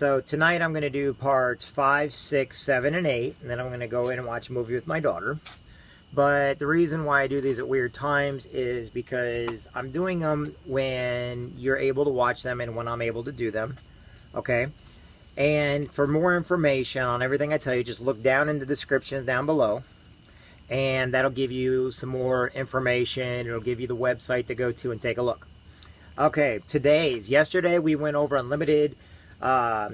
So tonight I'm going to do parts 5, 6, 7, and 8, and then I'm going to go in and watch a movie with my daughter. But the reason why I do these at weird times is because I'm doing them when you're able to watch them and when I'm able to do them. Okay? And for more information on everything I tell you, just look down in the description down below. And that'll give you some more information. It'll give you the website to go to and take a look. Okay, yesterday we went over unlimited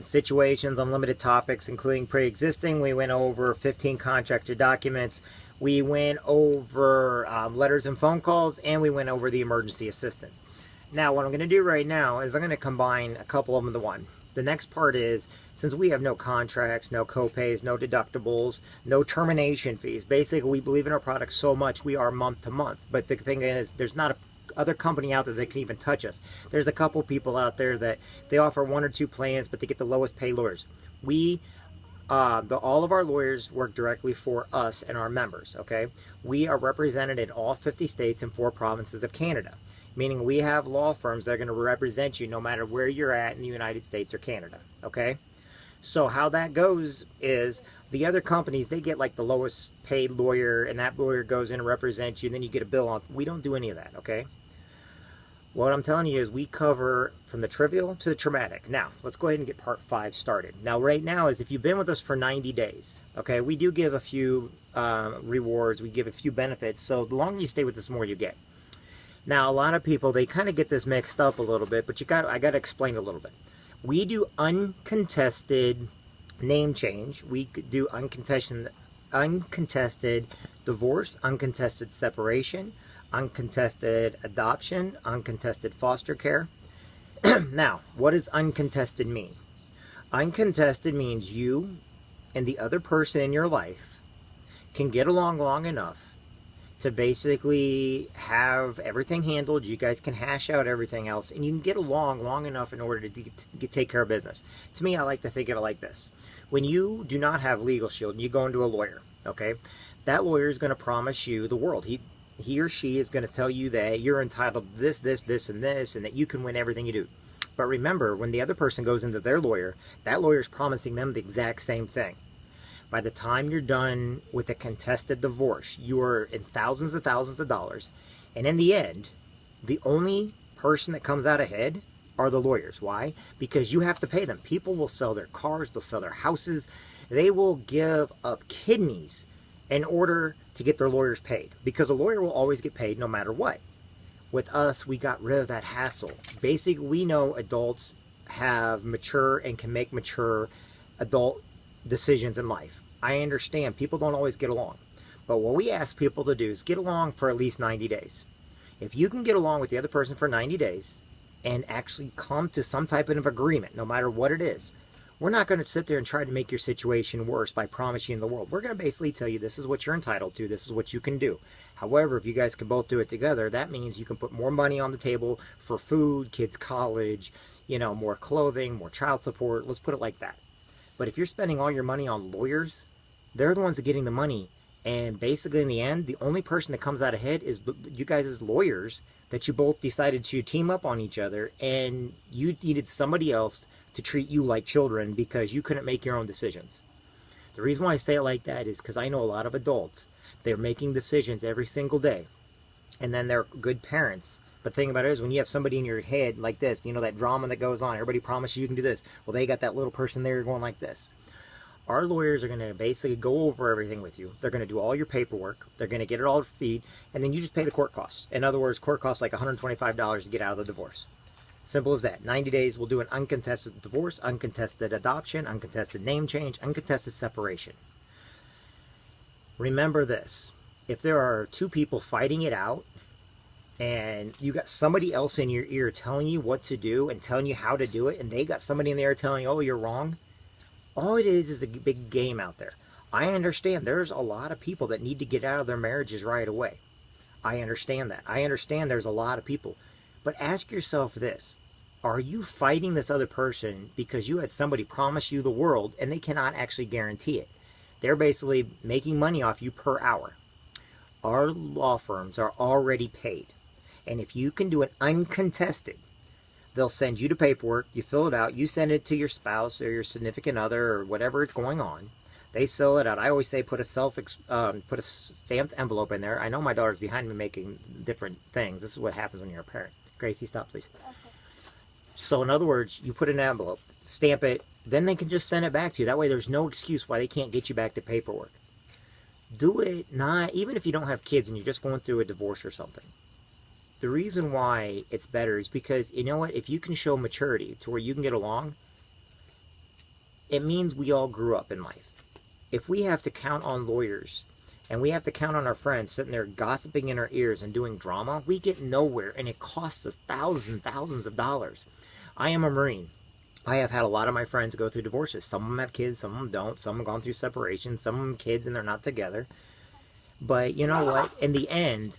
situations, unlimited topics, including pre-existing. We went over 15 contractor documents. We went over letters and phone calls, and we went over the emergency assistance. Now, what I'm going to do right now is I'm going to combine a couple of them into one. The next part is, since we have no contracts, no co-pays, no deductibles, no termination fees, basically we believe in our product so much we are month to month. But the thing is, there's not a other company out there that can even touch us. There's a couple people out there that they offer 1 or 2 plans, but they get the lowest paid lawyers. All of our lawyers work directly for us and our members, okay? We are represented in all 50 states and 4 provinces of Canada, meaning we have law firms that are going to represent you no matter where you're at in the United States or Canada, okay? So how that goes is the other companies, they get like the lowest paid lawyer, and that lawyer goes in and represents you, and then you get a bill on. We don't do any of that, okay? What I'm telling you is we cover from the trivial to the traumatic. Now, let's go ahead and get part 5 started. Now, right now is if you've been with us for 90 days, okay, we do give a few rewards, we give a few benefits, so the longer you stay with us, the more you get. Now, a lot of people, they kind of get this mixed up a little bit, but I got to explain a little bit. We do uncontested name change. We do uncontested divorce, uncontested separation, uncontested adoption, uncontested foster care. Now, what does uncontested mean? Uncontested means you and the other person in your life can get along long enough to basically have everything handled. You guys can hash out everything else, and you can get along long enough in order to take care of business. To me, I like to think of it like this. When you do not have LegalShield and you go into a lawyer, okay, that lawyer is going to promise you the world. He or she is going to tell you that you're entitled to this, this, this, and this, and that you can win everything you do. But remember, when the other person goes into their lawyer, that lawyer is promising them the exact same thing. By the time you're done with a contested divorce, you are in thousands of dollars. And in the end, the only person that comes out ahead are the lawyers. Why? Because you have to pay them. People will sell their cars, they'll sell their houses, they will give up kidneys in order to get their lawyers paid, because a lawyer will always get paid no matter what. With us, we got rid of that hassle. Basically, we know adults have mature and can make mature adult decisions in life. I understand people don't always get along, but what we ask people to do is get along for at least 90 days. If you can get along with the other person for 90 days and actually come to some type of agreement, no matter what it is, we're not going to sit there and try to make your situation worse by promising you the world. We're going to basically tell you this is what you're entitled to, this is what you can do. However, if you guys can both do it together, that means you can put more money on the table for food, kids' college, you know, more clothing, more child support. Let's put it like that. But if you're spending all your money on lawyers, they're the ones that are getting the money. And basically, in the end, the only person that comes out ahead is you guys as lawyers, that you both decided to team up on each other, and you needed somebody else to treat you like children because you couldn't make your own decisions. The reason why I say it like that is because I know a lot of adults, they're making decisions every single day, and then they're good parents. But the thing about it is, when you have somebody in your head like this, you know, that drama that goes on, everybody promises you can do this. Well, they got that little person there going like this. Our lawyers are going to basically go over everything with you. They're going to do all your paperwork. They're going to get it all feed, and then you just pay the court costs. In other words, court costs like $125 to get out of the divorce. Simple as that. 90 days, we'll do an uncontested divorce, uncontested adoption, uncontested name change, uncontested separation. Remember this. If there are 2 people fighting it out, and you got somebody else in your ear telling you what to do and telling you how to do it, and they got somebody in there telling you, oh, you're wrong, all it is a big game out there. I understand there's a lot of people that need to get out of their marriages right away. I understand that. I understand there's a lot of people. But ask yourself this. Are you fighting this other person because you had somebody promise you the world and they cannot actually guarantee it? They're basically making money off you per hour. Our law firms are already paid. And if you can do an uncontested They'll send you the paperwork, you fill it out, you send it to your spouse or your significant other or whatever is going on. They fill it out. I always say put a stamped envelope in there. I know my daughter's behind me making different things. This is what happens when you're a parent. Gracie, stop please. Okay. So in other words, you put an envelope, stamp it, then they can just send it back to you. That way there's no excuse why they can't get you back the paperwork. Do it not, even if you don't have kids and you're just going through a divorce or something. The reason why it's better is because, you know what, if you can show maturity to where you can get along, it means we all grew up in life. If we have to count on lawyers and we have to count on our friends sitting there gossiping in our ears and doing drama, we get nowhere, and it costs us thousands of dollars. I am a Marine. I have had a lot of my friends go through divorces. Some of them have kids, some of them don't. Some have gone through separation, some of them kids and they're not together. But you know what? In the end,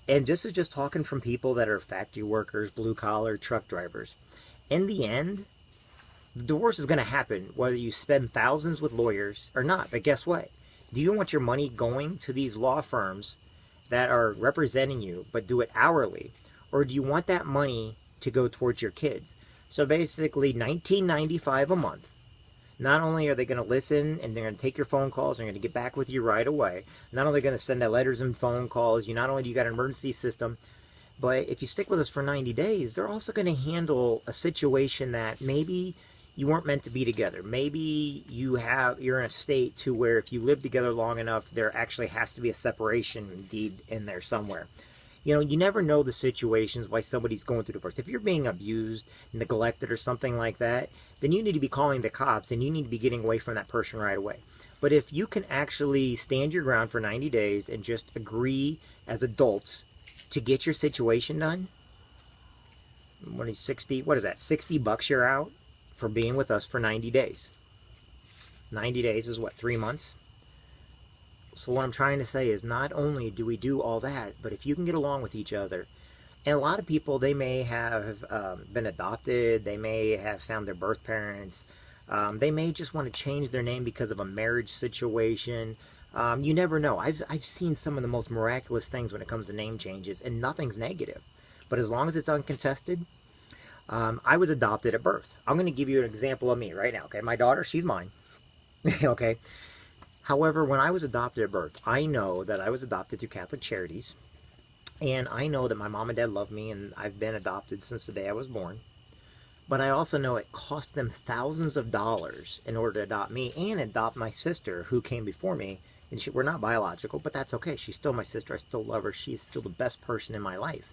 and this is just talking from people that are factory workers, blue-collar, truck drivers. In the end, the divorce is going to happen whether you spend thousands with lawyers or not. But guess what? Do you want your money going to these law firms that are representing you but do it hourly? Or do you want that money to go towards your kids? So basically $19.95 a month. Not only are they going to listen and they're going to take your phone calls, they're going to get back with you right away. Not only are they going to send out letters and phone calls, not only do you got an emergency system, but if you stick with us for 90 days, they're also going to handle a situation that maybe you weren't meant to be together. Maybe you're in a state to where if you live together long enough, there actually has to be a separation deed in there somewhere. You know, you never know the situations why somebody's going through divorce. If you're being abused, neglected, or something like that, then you need to be calling the cops and you need to be getting away from that person right away. But if you can actually stand your ground for 90 days and just agree as adults to get your situation done, what is that, $60 you're out for being with us for 90 days. 90 days is what, 3 months? So what I'm trying to say is not only do we do all that, but if you can get along with each other, and a lot of people, they may have been adopted, they may have found their birth parents, they may just want to change their name because of a marriage situation. You never know. I've seen some of the most miraculous things when it comes to name changes, and nothing's negative. But as long as it's uncontested, I was adopted at birth. I'm going to give you an example of me right now, okay? My daughter, she's mine, okay? However, when I was adopted at birth, I know that I was adopted through Catholic Charities, and I know that my mom and dad love me, and I've been adopted since the day I was born. But I also know it cost them thousands of dollars in order to adopt me and adopt my sister, who came before me. And we're not biological, but that's okay. She's still my sister. I still love her. She's still the best person in my life.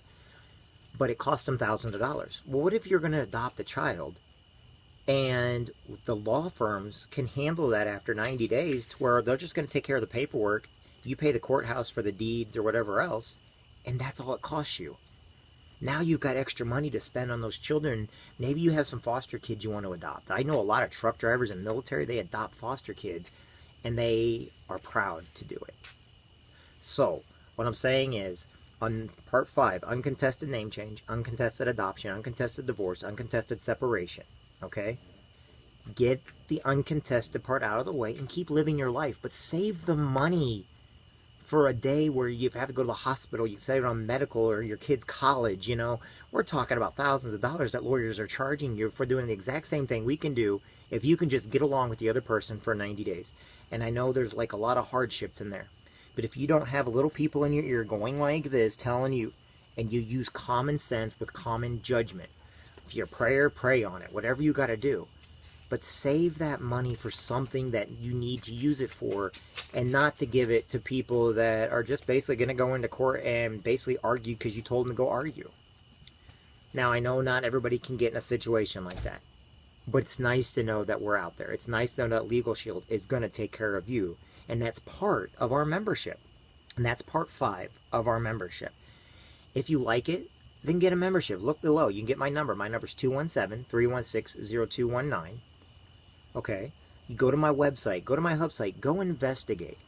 But it cost them thousands of dollars. Well, what if you're going to adopt a child and the law firms can handle that after 90 days to where they're just going to take care of the paperwork, you pay the courthouse for the deeds or whatever else, and that's all it costs you. Now you've got extra money to spend on those children. Maybe you have some foster kids you want to adopt. I know a lot of truck drivers in the military, they adopt foster kids, and they are proud to do it. So, what I'm saying is, on part 5, uncontested name change, uncontested adoption, uncontested divorce, uncontested separation, okay? Get the uncontested part out of the way and keep living your life, but save the money for a day where you have to go to the hospital, you save it on medical or your kid's college, you know. We're talking about thousands of dollars that lawyers are charging you for doing the exact same thing we can do if you can just get along with the other person for 90 days. And I know there's like a lot of hardships in there. But if you don't have little people in your ear going like this, telling you, and you use common sense with common judgment, if you're a prayer, pray on it, whatever you got to do. But save that money for something that you need to use it for, and not to give it to people that are just basically going to go into court and basically argue because you told them to go argue. Now, I know not everybody can get in a situation like that, but it's nice to know that we're out there. It's nice to know that LegalShield is going to take care of you, and that's part of our membership. And that's part 5 of our membership. If you like it, then get a membership. Look below. You can get my number. My number is 217-316-0219. Okay? You go to my website. Go to my hub site. Go investigate.